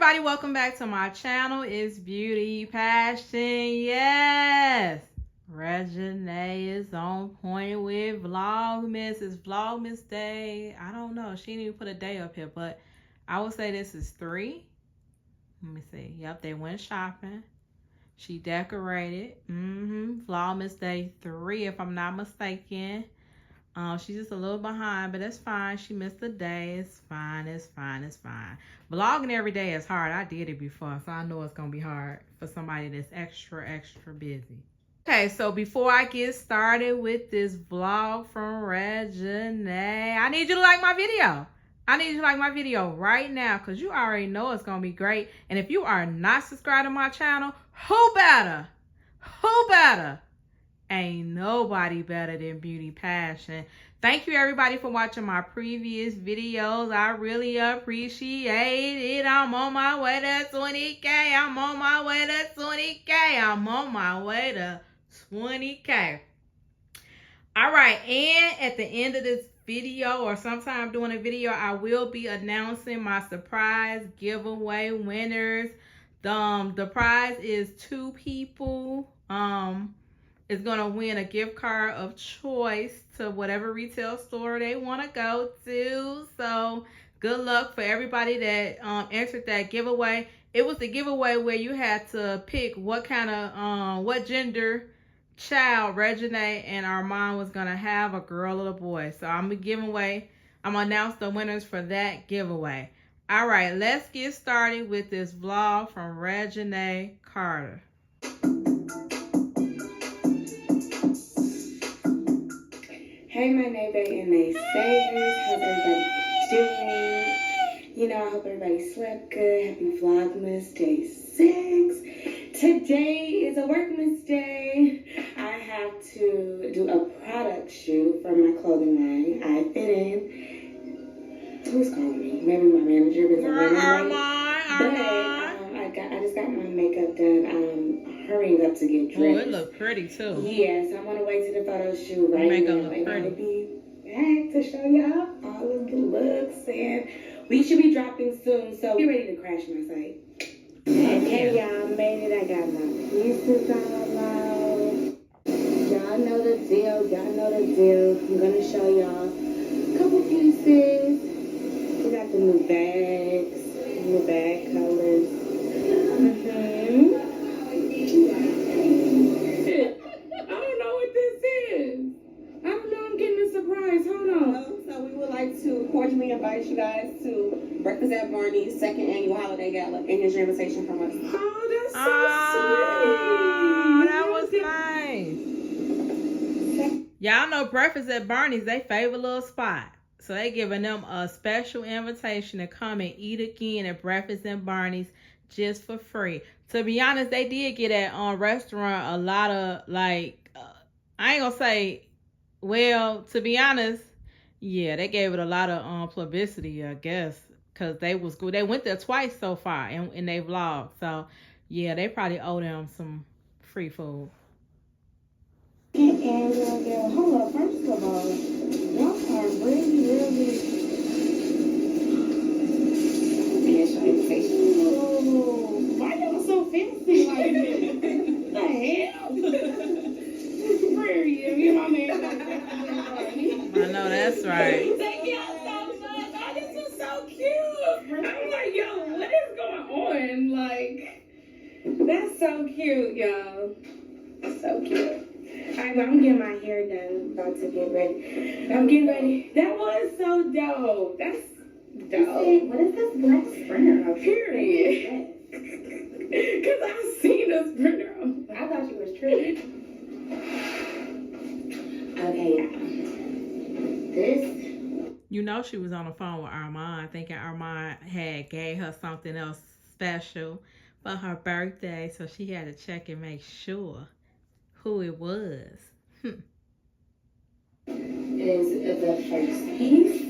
everybody, welcome back to my channel. It's Beauty Passion. Yes, Reginae is on point with Vlogmas. It's Vlogmas day. I don't know, she didn't even put a day up here, but I would say this is 3. Let me see. Yep, they went shopping. She decorated. Vlogmas day 3, if I'm not mistaken. She's just a little behind, but it's fine. She missed a day. It's fine. It's fine. It's fine. Vlogging every day is hard. I did it before, so I know it's gonna be hard for somebody that's extra busy. Okay, so before I get started with this vlog from Reginae, I need you to like my video. I need you to like my video right now, because you already know it's gonna be great. And if you are not subscribed to my channel, who better? Who better? Ain't nobody better than Beauty Passion. Thank you everybody for watching my previous videos. I really appreciate it. I'm on my way to 20K. I'm on my way to 20K. I'm on my way to 20K. All right, and at the end of this video, or sometime during the video, I will be announcing my surprise giveaway winners. The prize is 2 people. Is going to win a gift card of choice to whatever retail store they want to go to. So good luck for everybody that entered that giveaway. It was the giveaway where you had to pick what kind of what gender child Reginae and Armand was going to have, a girl or a boy. So I'm gonna announce the winners for that giveaway. All right, let's get started with this vlog from Reginae Carter. Hey, my neighbor and my savers. How's everybody doing? You know, I hope everybody slept good. Happy Vlogmas Day 6. Today is a Workmas Day. I have to do a product shoot for my clothing line. I fit in. Who's calling me? Maybe my manager. I just got my makeup done. I'm hurrying up to get dressed. Oh, it looked pretty too. Yes, I'm on the way to the photo shoot right now. Look pretty. I'll be back to show y'all all of the looks, and we should be dropping soon. So get ready to crash my site. Okay, y'all made it. I got my pieces all out. Y'all know the deal. Y'all know the deal. I'm gonna show y'all a couple pieces. We got the new bags, new bag colors. I don't know what this is. I don't know. I'm getting a surprise. Hold on. So we would like to cordially invite you guys to Breakfast at Barney's 2nd annual holiday gala, and here's your invitation from us. Oh, that's so Oh, sweet. that was nice. Y'all know Breakfast at Barney's, they favorite little spot. So they giving them a special invitation to come and eat again at Breakfast at Barney's just for free. To be honest, they did get at restaurant a lot of, like, I ain't gonna say, well, to be honest, yeah, they gave it a lot of publicity, I guess, because they was good. They went there twice so far in their vlog. So yeah, they probably owe them some free food. And hold up, first of all, y'all are really here's your invitation. Oh, why y'all so fancy like this? The hell? Where you my man? I know that's right. Thank y'all so much. Oh, this is so cute. I'm like, yo, what is going on? Like, that's so cute, y'all. So cute. Alright, I'm getting my hair done. About to get ready. I'm getting ready. That was so dope. That's dope. What is this black sprinter? Period. Because I've seen a sprinter. I thought you was tripping. Okay, this. You know she was on the phone with Armand, thinking Armand had gave her something else special for her birthday, so she had to check and make sure who it was. Is the first piece.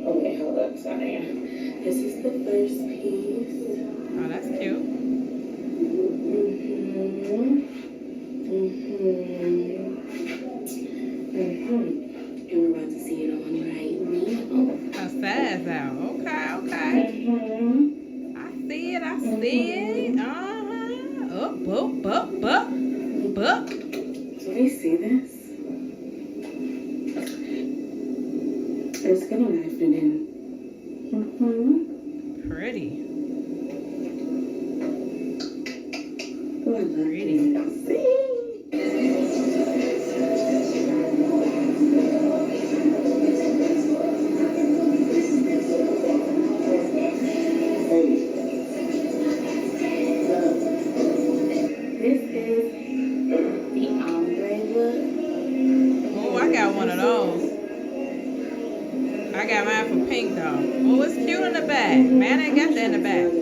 Oh wait, hold up, sorry. This is the first piece. Oh, that's cute. And we're about to see it on right now. Her size out. Okay. I see Can you see this? It's gonna life it in. Pretty. Oh, I love Pretty. this. See? This is the ombre look. Oh, I got one of those. I got mine for pink though. Oh, it's cute in the back. Man, I got that in the back.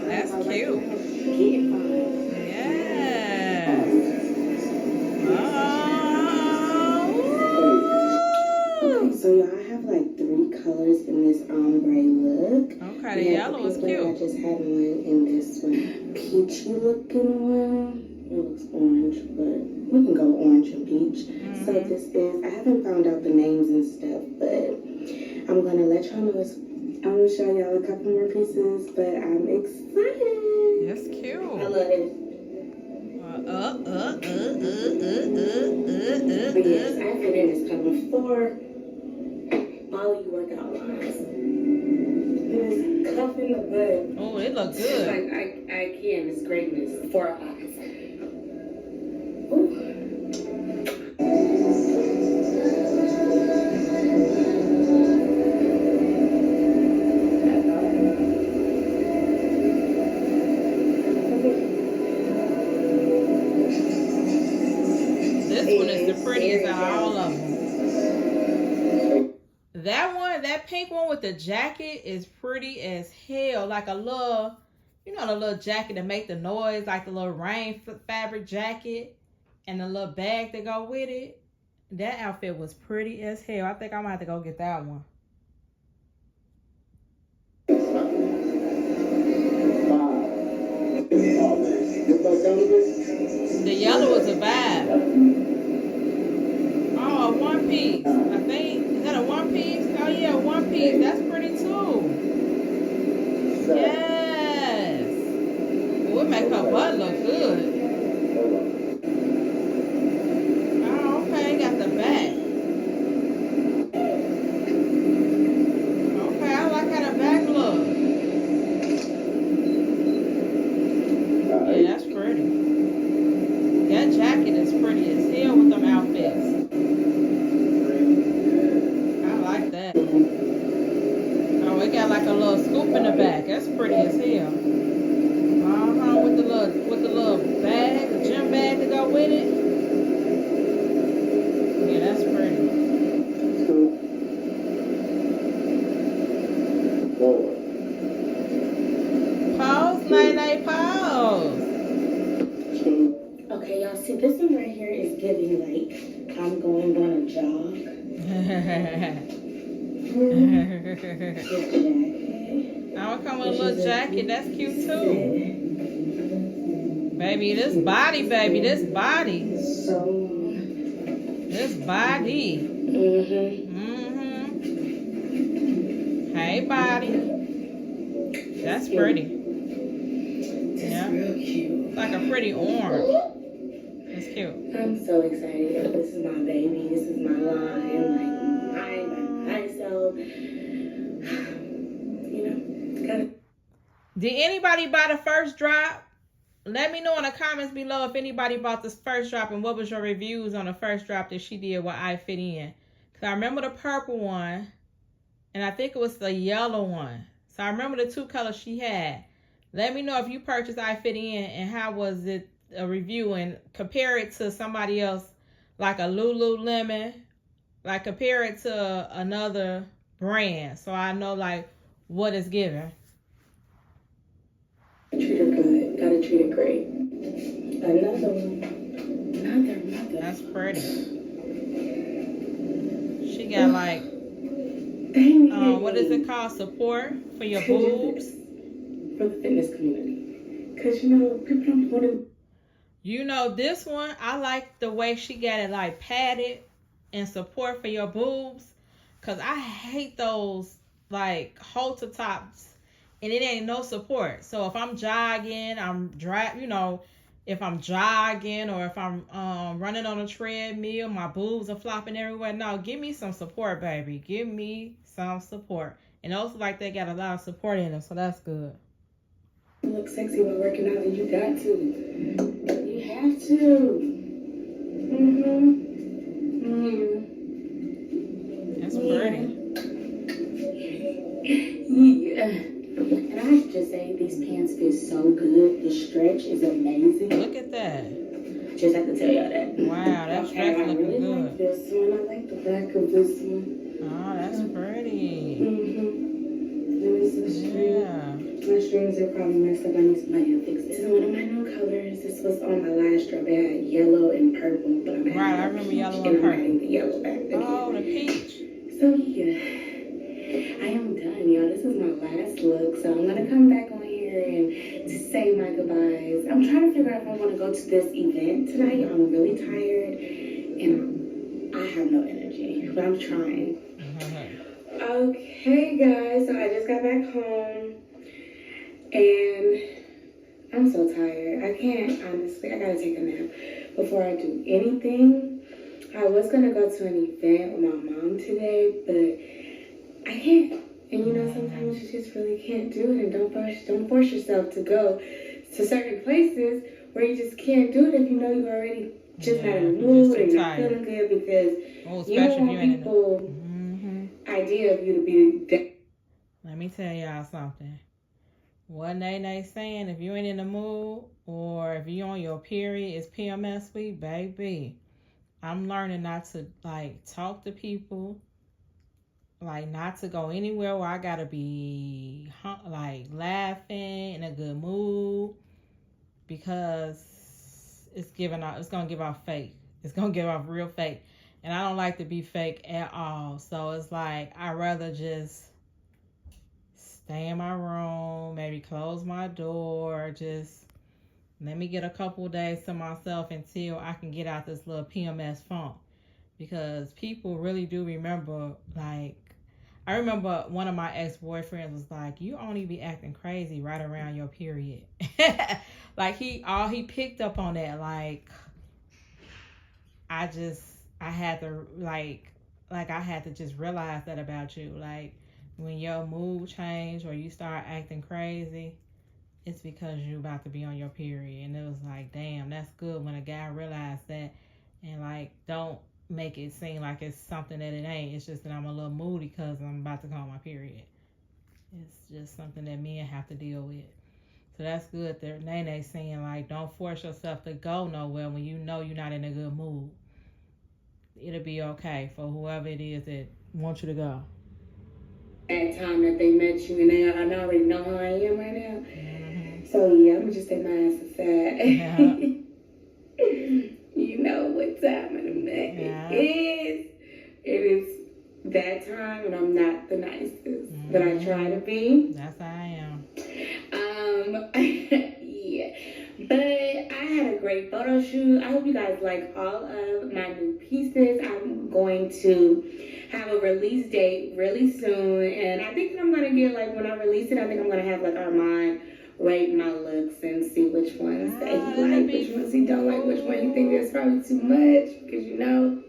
That's cute. Yeah. Oh. So y'all, I have like 3 colors in this ombre look. Okay, the yellow is I cute. just had one in this one. Peachy looking one. It looks orange, but we can go orange and peach. So this is, I haven't found out the names and stuff, but I'm gonna let y'all know. I'm gonna show y'all a couple more pieces, but I'm excited. That's I cute. love it. But yes, I fit in this color for all you workout lines. It's cuffing the butt. Oh, it look good. Like I can, it's greatness for our eyes. Ooh. This one is the prettiest out of all of them. That one, that pink one with the jacket is pretty as hell. Like a little, you know, the little jacket to make the noise, like the little rain fabric jacket and the little bag to go with it. That outfit was pretty as hell. I think I'm gonna have to go get that one. The yellow is a vibe. Oh, a one piece. I think, is that a one piece? Oh yeah, one piece. That's pretty too. Yes. Oh, it make her butt look good. Oh, okay, got the back. Okay, I like how the back look. Yeah, that's pretty. That jacket is pretty as hell with them outfits. I like that. Oh, it got like a little scoop in the back. That's pretty as hell. With the little bag, the gym bag to go with it. Yeah, that's pretty. Pause, Nene, pause. Okay, y'all see this one right here is giving like I'm going on a jog. I'll come with a little jacket. That's cute too. Baby, this body, baby, this body. This body. Hey, body. That's pretty. Yeah. Real cute. Like a pretty orange. It's cute. I'm so excited. This is my baby. This is my line. Like mine by myself. You know, kind of. Did anybody buy the first drop? Let me know in the comments below if anybody bought this first drop and what was your reviews on the first drop that she did with I Fit In. Because I remember the purple one and I think it was the yellow one. So I remember the 2 colors she had. Let me know if you purchased I Fit In and how was it a review, and compare it to somebody else like a Lululemon. Like compare it to another brand so I know like what it's giving. Treat her good. Gotta treat her great. Another one. Another. That's pretty. She got like, what is it called? Support for your boobs. For the fitness community. Because, you know, people don't want to. You know, this one, I like the way she got it like padded and support for your boobs. Because I hate those like halter tops and it ain't no support. So if I'm jogging, I'm driving, you know, if I'm jogging or if I'm running on a treadmill, my boobs are flopping everywhere. No, give me some support, baby. Give me some support. And those look like they got a lot of support in them, so that's good. You look sexy while working out, and you got to. You have to. That's pretty. Yeah. And I have to just say, these pants fit so good. The stretch is amazing. Look at that. Just have to tell y'all that. Wow, that stretch I looking really good. like this one. I like the back of this one. Oh, that's pretty. There's the string. Yeah. My strings are probably messed up. I need somebody to fix it. This is one of my new colors. This was on my last drop. It had yellow and purple, but I'm adding Right, I remember yellow and I'm purple. adding the yellow back again. Oh, the peach. So yeah, I am done, y'all. This is my last look, so I'm gonna come back on here and to say my goodbyes. I'm trying to figure out if I want to go to this event tonight. I'm really tired and I have no energy, but I'm trying. Okay, guys, so I just got back home and I'm so tired. I can't, honestly, I gotta take a nap before I do anything. I was gonna go to an event with my mom today, but I can't. And you know, sometimes you just really can't do it, and don't force yourself to go to certain places where you just can't do it if you know you're already just not in the mood and not feeling good, because you don't want people idea of you to be that. Let me tell y'all something. What Nene saying, if you ain't in the mood or if you on your period, it's PMS week, baby. I'm learning not to like talk to people, like not to go anywhere where I gotta be like laughing in a good mood, because it's gonna give off fake. It's gonna give off real fake. And I don't like to be fake at all. So it's like, I'd rather just stay in my room, maybe close my door, just let me get a couple of days to myself until I can get out this little PMS funk. Because people really do remember, like, I remember one of my ex-boyfriends was like, you only be acting crazy right around your period. Like, he picked up on that. Like, I had to I had to just realize that about you. Like, when your mood change or you start acting crazy, it's because you about to be on your period. And it was like, damn, that's good when a guy realized that, and like, don't make it seem like it's something that it ain't. It's just that I'm a little moody because I'm about to go on my period. It's just something that men have to deal with. So that's good that Nene's saying, like, don't force yourself to go nowhere when you know you're not in a good mood. It'll be okay for whoever it is that wants you to go. That time that they met you, and I already know how I am right now. So yeah, I'm gonna just take my ass aside. You know what time of the night it is. It is that time, and I'm not the nicest, but I try to be. That's how I am. Yeah. But I had a great photo shoot. I hope you guys like all of my new pieces. I'm going to have a release date really soon. And I think that I'm going to get, like, when I release it, I think I'm going to have, like, Armon rate my looks and see which ones that he like, which ones he don't like, which one he think is probably too much. Because, you know,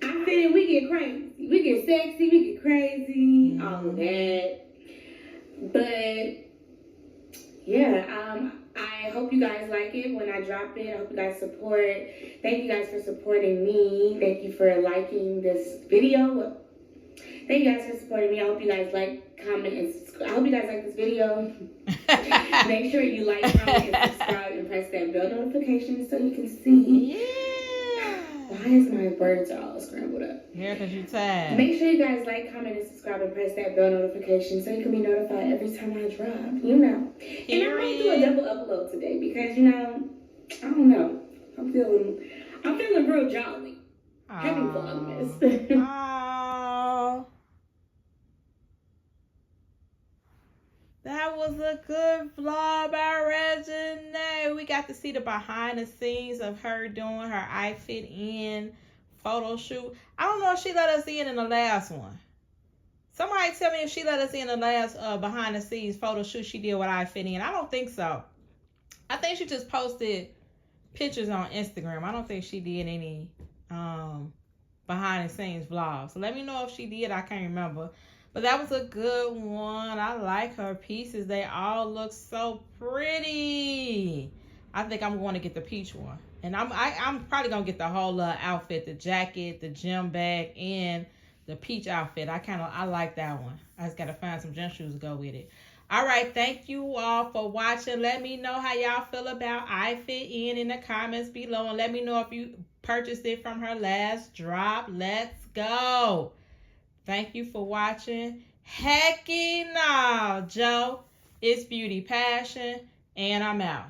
I feel we get crazy. We get sexy. We get crazy. All of that. But yeah, I hope you guys like it when I drop it. I hope you guys support. Thank you guys for supporting me. Thank you for liking this video. Thank you guys for supporting me. I hope you guys like, comment, and subscribe. I hope you guys like this video. Make sure you like, comment, and subscribe, and press that bell notification so you can see. Yeah. Why is my words all scrambled up? Yeah, because you're tired. Make sure you guys like, comment, and subscribe, and press that bell notification so you can be notified every time I drop, you know. And I might do a double upload today because, you know, I don't know. I'm feeling real jolly. Happy Vlogmas. That was a good vlog by Reginae. We got to see the behind the scenes of her doing her outfit in photo shoot. I don't know if she let us in the last one. Somebody tell me if she let us in the last behind the scenes photo shoot she did with outfit in. I don't think so. I think she just posted pictures on Instagram. I don't think she did any behind the scenes vlogs. So let me know if she did. I can't remember. But that was a good one. I like her pieces. They all look so pretty. I think I'm going to get the peach one. And I'm probably going to get the whole outfit, the jacket, the gym bag, and the peach outfit. I like that one. I just got to find some gym shoes to go with it. All right, thank you all for watching. Let me know how y'all feel about I Fit in the comments below. And let me know if you purchased it from her last drop. Let's go. Thank you for watching. Hecky no, Joe. It's Beauty Passion, and I'm out.